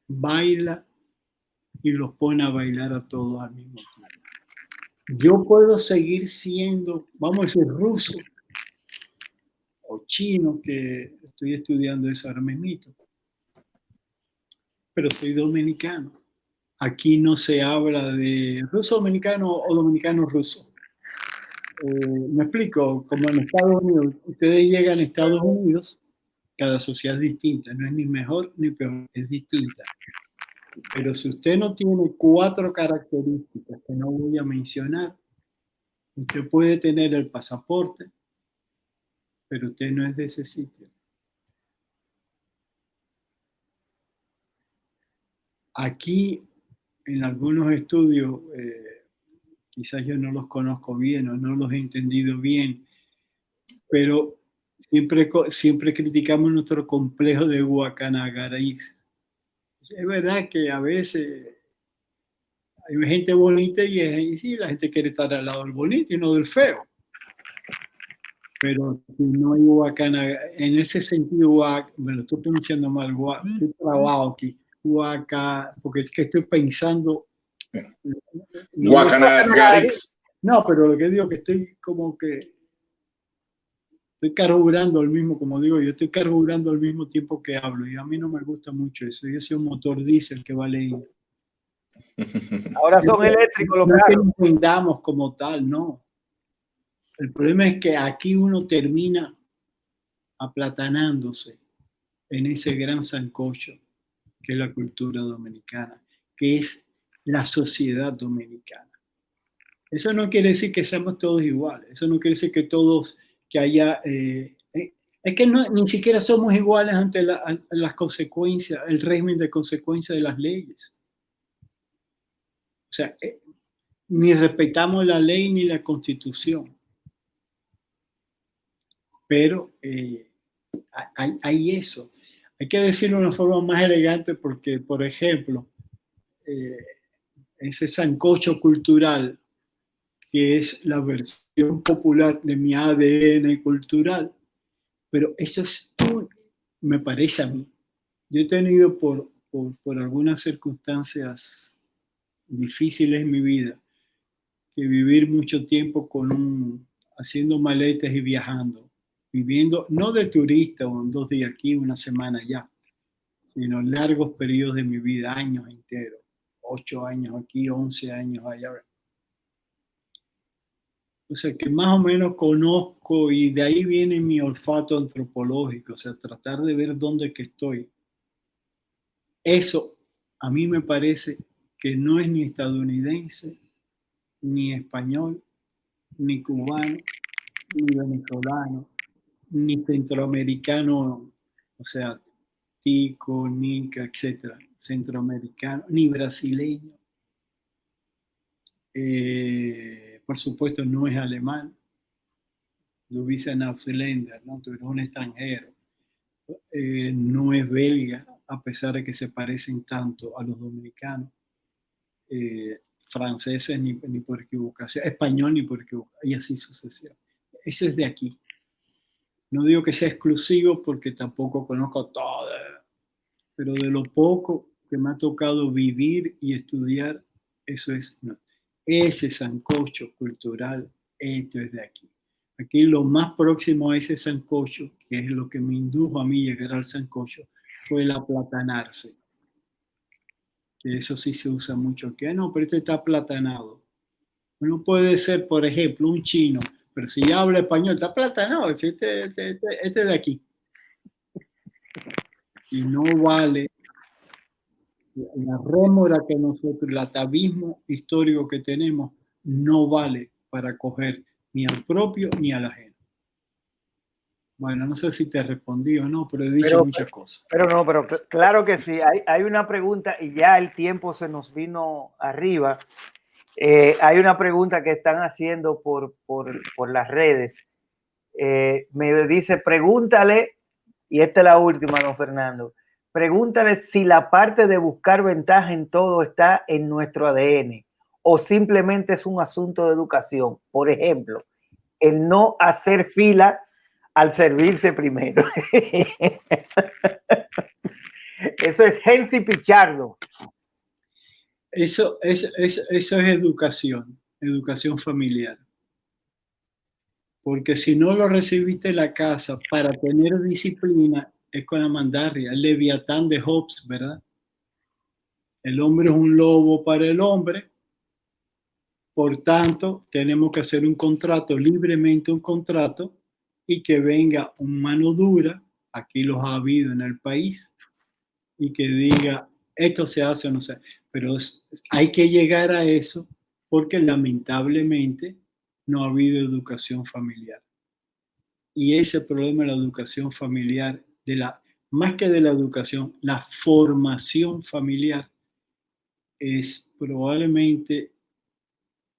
baila y los pone a bailar a todos al mismo tiempo. Yo puedo seguir siendo, vamos a decir, ruso o chino, que estoy estudiando eso ahora mismo, pero soy dominicano. Aquí no se habla de ruso dominicano o dominicano ruso. Me explico, como en Estados Unidos, ustedes llegan a Estados Unidos, cada sociedad es distinta, no es ni mejor ni peor, es distinta. Pero si usted no tiene 4 características que no voy a mencionar, usted puede tener el pasaporte, pero usted no es de ese sitio. Aquí, en algunos estudios, quizás yo no los conozco bien o no los he entendido bien, pero siempre criticamos nuestro complejo de Guacanagaraí. Es verdad que a veces hay gente bonita y sí, la gente quiere estar al lado del bonito y no del feo. Pero si no hay Guacanagaraí, en ese sentido, me lo estoy pronunciando mal, estoy trabado aquí, porque es que estoy pensando. Guacanagaraix. No, pero lo que digo que estoy como que estoy carburando al mismo, como digo, yo estoy carburando al mismo tiempo que hablo y a mí no me gusta mucho eso. Yo soy un motor diésel que va leyendo. Ahora son eléctricos los carros. No es que carros. nos vendamos como tal, no. El problema es que aquí uno termina aplatanándose en ese gran sancocho que es la cultura dominicana, que es la sociedad dominicana. Eso no quiere decir que seamos todos iguales, eso no quiere decir que todos, que haya... es que ni siquiera somos iguales ante las consecuencias, el régimen de consecuencias de las leyes. O sea, ni respetamos la ley ni la Constitución. Pero hay eso. Hay que decirlo de una forma más elegante porque, por ejemplo, ese sancocho cultural, que es la versión popular de mi ADN cultural, pero eso es, me parece a mí. Yo he tenido por algunas circunstancias difíciles en mi vida que vivir mucho tiempo haciendo maletas y viajando, viviendo no de turista o 2 días aquí, una semana allá, sino largos periodos de mi vida, años enteros, 8 años aquí, 11 años allá. O sea, que más o menos conozco y de ahí viene mi olfato antropológico, o sea, tratar de ver dónde es que estoy. Eso a mí me parece que no es ni estadounidense, ni español, ni cubano, ni venezolano, ni centroamericano, o sea, tico, nica, etcétera, centroamericano, ni brasileño. Por supuesto, no es alemán. Du bist ein Ausländer, ¿no? Tú eres un extranjero. No es belga, a pesar de que se parecen tanto a los dominicanos. Franceses ni por equivocación, español ni por equivocación, y así sucesivamente. Eso es de aquí. No digo que sea exclusivo porque tampoco conozco todo, pero de lo poco que me ha tocado vivir y estudiar, eso es, no. Ese sancocho cultural, esto es de aquí. Aquí lo más próximo a ese sancocho, que es lo que me indujo a mí llegar al sancocho, fue el aplatanarse. Que eso sí se usa mucho aquí. No, pero este está aplatanado. Uno puede ser, por ejemplo, un chino, pero si habla español, está aplatanado, este de aquí. Y no vale la rémora que nosotros, el atavismo histórico que tenemos, no vale para coger ni al propio ni al ajeno. Bueno, no sé si te respondí o no, pero he dicho muchas cosas. Pero claro que sí. Hay una pregunta y ya el tiempo se nos vino arriba. Hay una pregunta que están haciendo por las redes. Me dice, pregúntale, y esta es la última, don Fernando, pregúntale si la parte de buscar ventaja en todo está en nuestro ADN o simplemente es un asunto de educación. Por ejemplo, el no hacer fila al servirse primero. Eso es Hensi Pichardo. Eso es educación familiar. Porque si no lo recibiste en la casa para tener disciplina, es con la mandarria, el Leviatán de Hobbes, ¿verdad? El hombre es un lobo para el hombre, por tanto, tenemos que hacer un contrato, libremente un contrato, y que venga un mano dura, aquí los ha habido en el país, y que diga, esto se hace o no se hace. Pero hay que llegar a eso porque lamentablemente no ha habido educación familiar. Y ese problema de la educación familiar, más que de la educación, la formación familiar es probablemente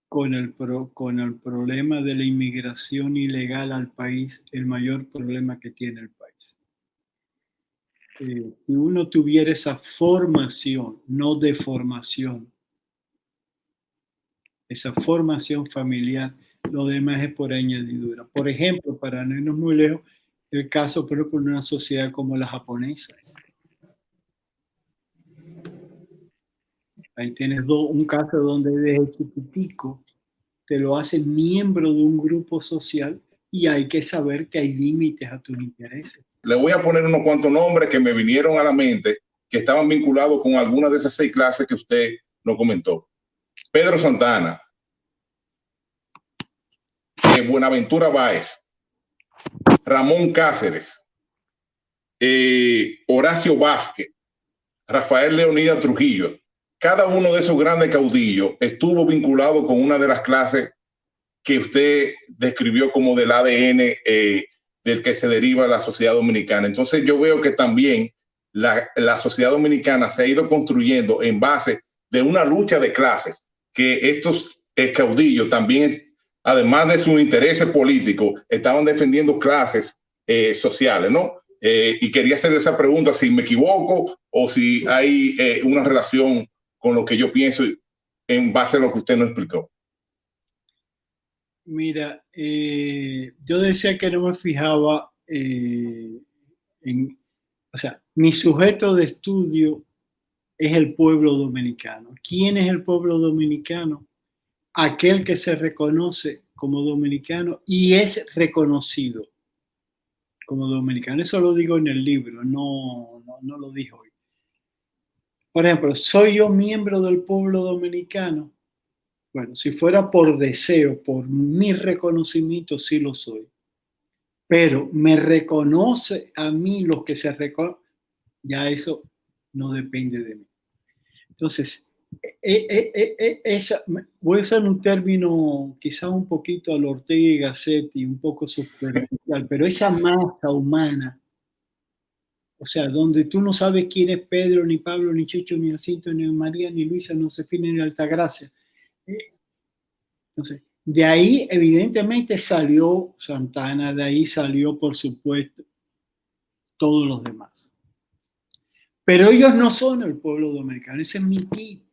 con el problema de la inmigración ilegal al país, el mayor problema que tiene el país. Si uno tuviera esa formación, no deformación, esa formación familiar, lo demás es por añadidura. Por ejemplo, para no irnos muy lejos, el caso, pero por una sociedad como la japonesa. Ahí tienes un caso donde desde chiquitico te lo hacen miembro de un grupo social y hay que saber que hay límites a tus intereses. Le voy a poner unos cuantos nombres que me vinieron a la mente que estaban vinculados con alguna de esas 6 clases que usted nos comentó. Pedro Santana, Buenaventura Báez, Ramón Cáceres, Horacio Vázquez, Rafael Leonidas Trujillo. Cada uno de esos grandes caudillos estuvo vinculado con una de las clases que usted describió como del ADN del que se deriva la sociedad dominicana. Entonces yo veo que también la sociedad dominicana se ha ido construyendo en base de una lucha de clases, que estos caudillos también, además de sus intereses políticos, estaban defendiendo clases sociales, ¿no? Y quería hacer esa pregunta, si me equivoco o si hay una relación con lo que yo pienso en base a lo que usted nos explicó. Mira, yo decía que no me fijaba o sea, mi sujeto de estudio es el pueblo dominicano. ¿Quién es el pueblo dominicano? Aquel que se reconoce como dominicano y es reconocido como dominicano. Eso lo digo en el libro, no lo dije hoy. Por ejemplo, ¿soy yo miembro del pueblo dominicano? Bueno, si fuera por deseo, por mi reconocimiento, sí lo soy. Pero me reconoce a mí los que se reconocen, ya eso no depende de mí. Entonces, voy a usar un término quizá un poquito al Ortega y Gasset y un poco superficial, pero esa masa humana, o sea, donde tú no sabes quién es Pedro, ni Pablo, ni Chucho, ni Jacinto, ni María, ni Luisa, ni Josefina, ni Altagracia. Entonces, de ahí evidentemente salió Santana, de ahí salió, por supuesto, todos los demás. Pero ellos no son el pueblo dominicano, ese es mi tipo.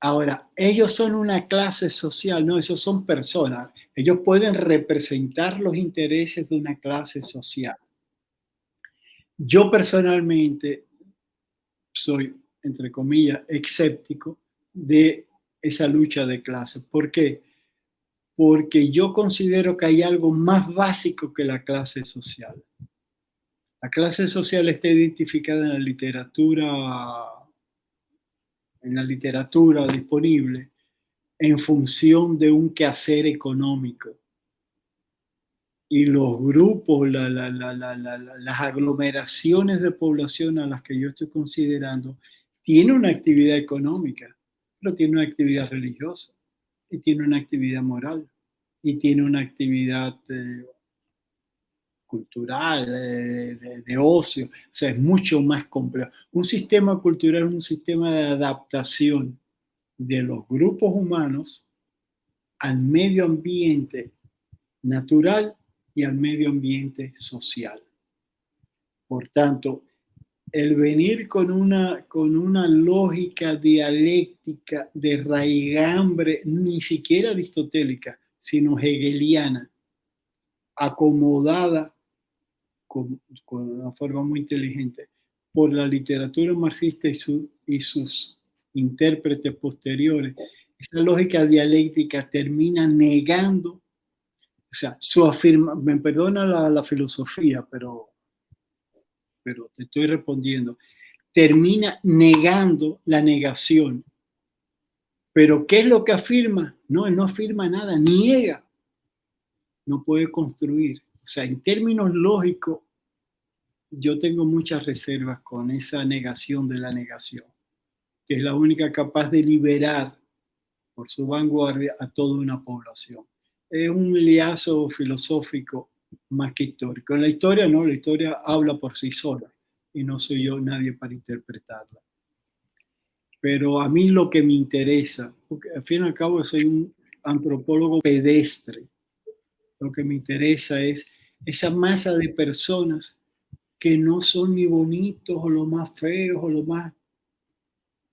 Ahora, ellos son una clase social, no, esos son personas. Ellos pueden representar los intereses de una clase social. Yo personalmente soy, entre comillas, escéptico de esa lucha de clases. ¿Por qué? Porque yo considero que hay algo más básico que la clase social. La clase social está identificada en la literatura disponible en función de un quehacer económico. Y los grupos, las aglomeraciones de población a las que yo estoy considerando, tienen una actividad económica, pero tiene una actividad religiosa, y tiene una actividad moral, y tiene una actividad cultural, de ocio. O sea, es mucho más complejo. Un sistema cultural es un sistema de adaptación de los grupos humanos al medio ambiente natural y al medio ambiente social. Por tanto, el venir con una lógica dialéctica de raigambre, ni siquiera aristotélica, sino hegeliana, acomodada con una forma muy inteligente por la literatura marxista y sus intérpretes posteriores, esa lógica dialéctica termina negando, o sea, me perdona la filosofía, pero te estoy respondiendo, termina negando la negación. Pero ¿qué es lo que afirma? No, él no afirma nada, niega, no puede construir. O sea, en términos lógicos, yo tengo muchas reservas con esa negación de la negación, que es la única capaz de liberar por su vanguardia a toda una población. Es un liazo filosófico más que histórico. En la historia no, la historia habla por sí sola y no soy yo nadie para interpretarla. Pero a mí lo que me interesa, porque al fin y al cabo soy un antropólogo pedestre, lo que me interesa es esa masa de personas que no son ni bonitos o los más feos o los más...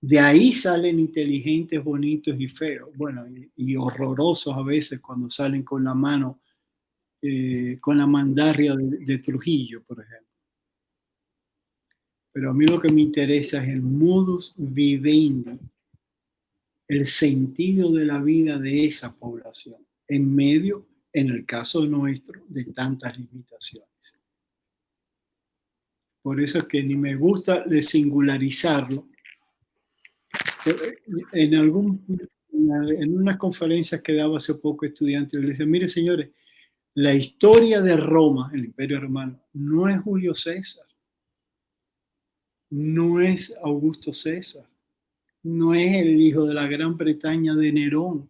De ahí salen inteligentes, bonitos y feos. Bueno, y horrorosos a veces cuando salen con la mano, con la mandarria de Trujillo, por ejemplo. Pero a mí lo que me interesa es el modus vivendi, el sentido de la vida de esa población, en medio, en el caso nuestro, de tantas limitaciones. Por eso es que ni me gusta de singularizarlo. En unas conferencias que daba hace poco estudiantes, yo les decía, mire señores, la historia de Roma, el Imperio Romano, no es Julio César, no es Augusto César, no es el hijo de la Gran Bretaña de Nerón.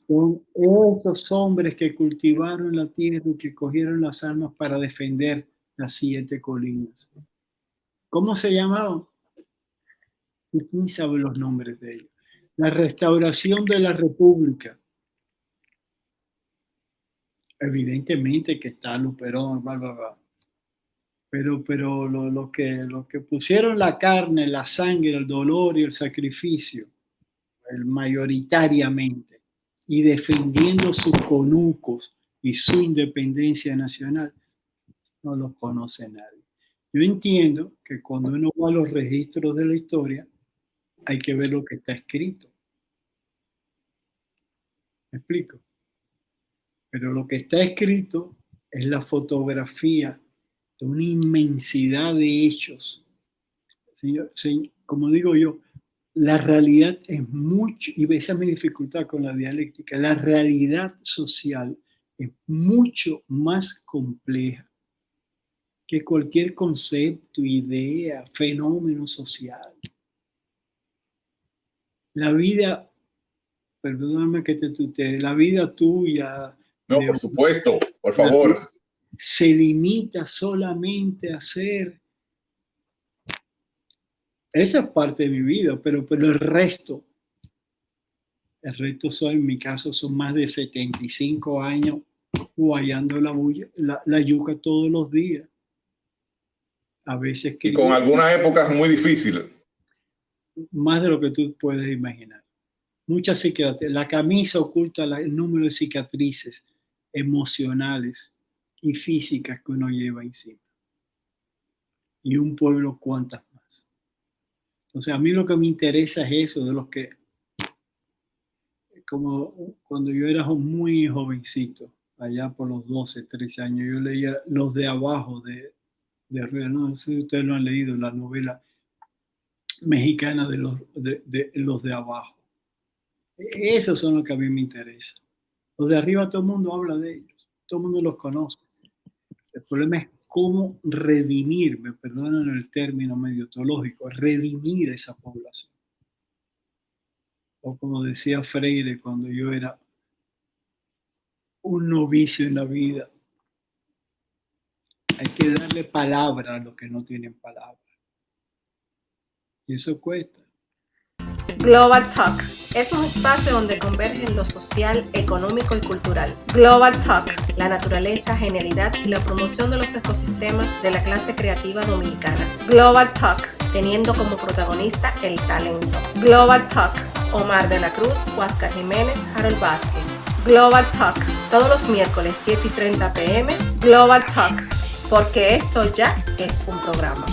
Son esos hombres que cultivaron la tierra y que cogieron las armas para defender las 7 colinas. ¿Cómo se llamaban? ¿Y quién sabe los nombres de ellos? La restauración de la República. Evidentemente que está Luperón, bla, bla, bla. Pero lo que pusieron la carne, la sangre, el dolor y el sacrificio, mayoritariamente, y defendiendo sus conucos y su independencia nacional, no los conoce nadie. Yo entiendo que cuando uno va a los registros de la historia, hay que ver lo que está escrito. ¿Me explico? Pero lo que está escrito es la fotografía de una inmensidad de hechos. Como digo yo, la realidad es mucho, y esa es mi dificultad con la dialéctica, la realidad social es mucho más compleja que cualquier concepto, idea, fenómeno social. La vida, perdóname que te tutee, la vida tuya... No, por supuesto, por favor. Se limita solamente a ser... Eso es parte de mi vida, pero el resto son, en mi caso, son más de 75 años guayando la yuca todos los días. A veces que... Y con algunas épocas muy difíciles. Más de lo que tú puedes imaginar. Muchas cicatrices. La camisa oculta el número de cicatrices emocionales y físicas que uno lleva encima. Y un pueblo, ¿cuántas más? Entonces, a mí lo que me interesa es eso, de los que, como cuando yo era muy jovencito, allá por los 12, 13 años, yo leía Los de Abajo de Rueda. No sé si ustedes lo han leído, la novela mexicana de los de Abajo. Esos son los que a mí me interesan. Los de arriba todo el mundo habla de ellos, todo el mundo los conoce. El problema es cómo redimir, me perdonan el término medio teológico, redimir esa población. O como decía Freire cuando yo era un novicio en la vida, hay que darle palabra a los que no tienen palabra. Y eso cuesta. Global Talk es un espacio donde convergen lo social, económico y cultural. Global Talk, la naturaleza, genialidad y la promoción de los ecosistemas de la clase creativa dominicana. Global Talk, teniendo como protagonista el talento. Global Talk, Omar de la Cruz, Huáscar Jiménez, Harold Vázquez. Global Talk, todos los miércoles 7:30 p.m. Global Talk, porque esto ya es un programa.